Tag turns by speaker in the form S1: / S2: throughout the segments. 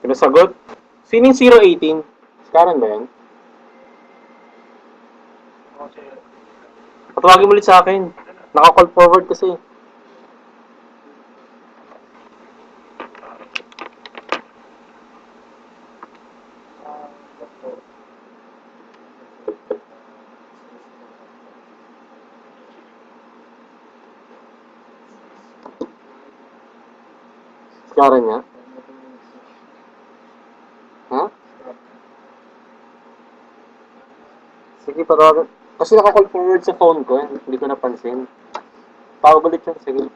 S1: Pinasagot? Sino yung 018? Si Karen ba yan? Patawagin mo ulit sa akin. Naka-call forward kasi. Si Karen niya? Ha? Sige, patawagin. Kasi naka-call forward sa phone ko. Hindi ko napansin. Tawag ulit siya. Sige.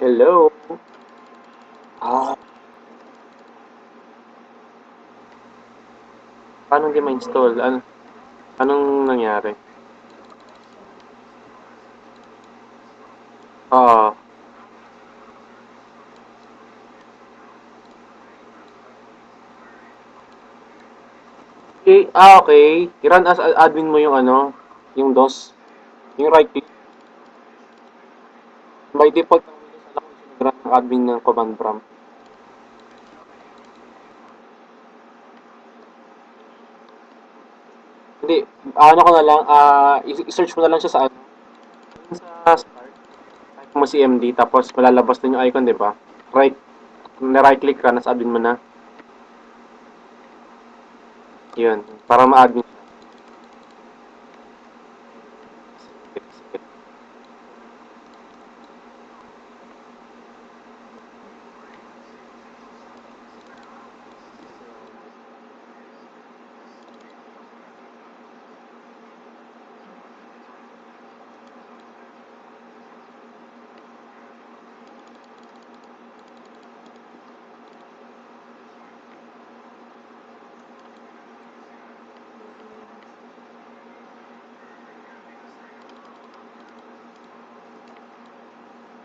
S1: Hello? Ah, paano hindi ma-install? Anong nangyari? Ah, okay. I-run as admin mo yung yung DOS. Yung right click. By default, ang Windows alam ko nag-run ng admin ng command prompt. Hindi, ano ko na lang, i-search mo na lang siya sa sa start. Type mo si MD, tapos malalabas na yung icon, di ba? Right click ka, nasa admin mo na. Yun, para ma-admin.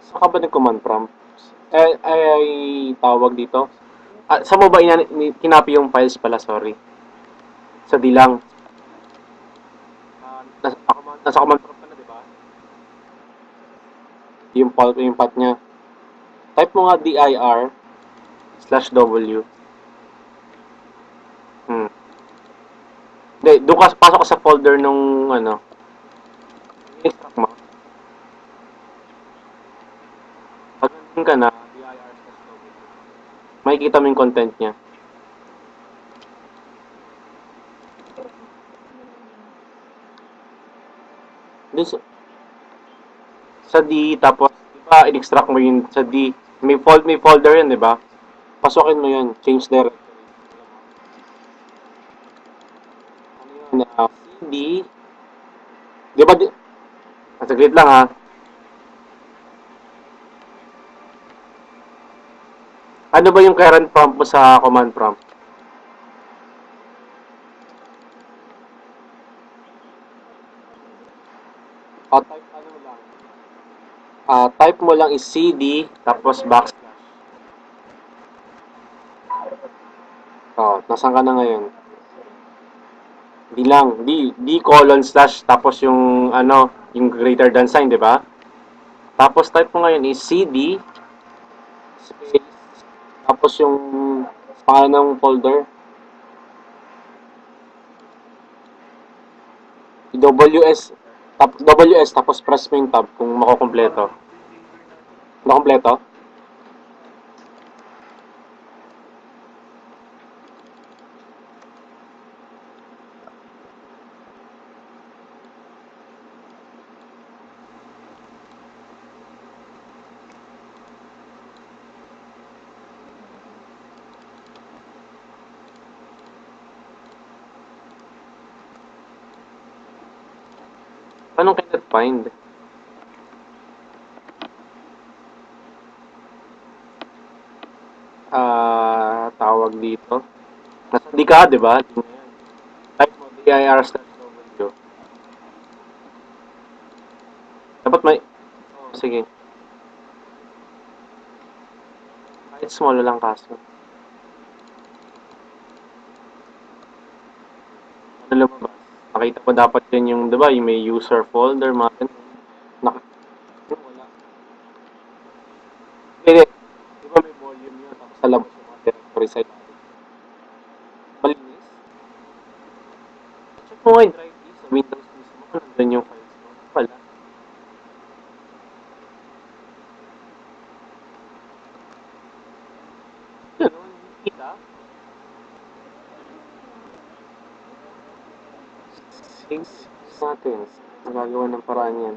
S1: Saan ka ba nag-command prompt? Ay, tawag dito. Sa mo ba kinapi yung files pala, sorry. Sa D lang. Nasa command prompt ka na, di ba? Yung path niya. Type mo nga dir/w. Hmm. Hindi, doon ka, pasok ka sa folder nung extract mo. Pag nandun ka na, dir/w. Makikita mo yung content niya. Dun sa D, tapos, di ba, in-extract mo yun sa D. May folder yun, di ba? Pasukin mo yun, change directory. Ano yun, CD, di ba, saglit lang ha. Ano ba yung current prompt mo sa command prompt? Type mo lang. Type mo lang is CD, tapos backslash. Nasaan ka na ngayon? D lang, D colon slash, tapos yung yung greater than sign, di ba? Tapos type mo ngayon is CD, space, tapos yung pangalan ng folder, WS, WS, tapos press mo yung tab kung makukompleto. Nakompleto? Anong cannot find? Tawag dito. Nasa di ka, di ba? Type mo dir/w. Dapat may, sige. Kahit small lang kaso. lumabas. Nakita mo dapat yan yung, di ba, yung may user folder, mga ganun. Wala. Hindi, di ba may volume yun, tapos sa labas yung mga directory sa ilalim. Malinis. Check mo nga yung drive D sa Windows mismo, nandun yung files mo. Wala. Ganun, kita. Six natin. Magagawa ng paraan yan.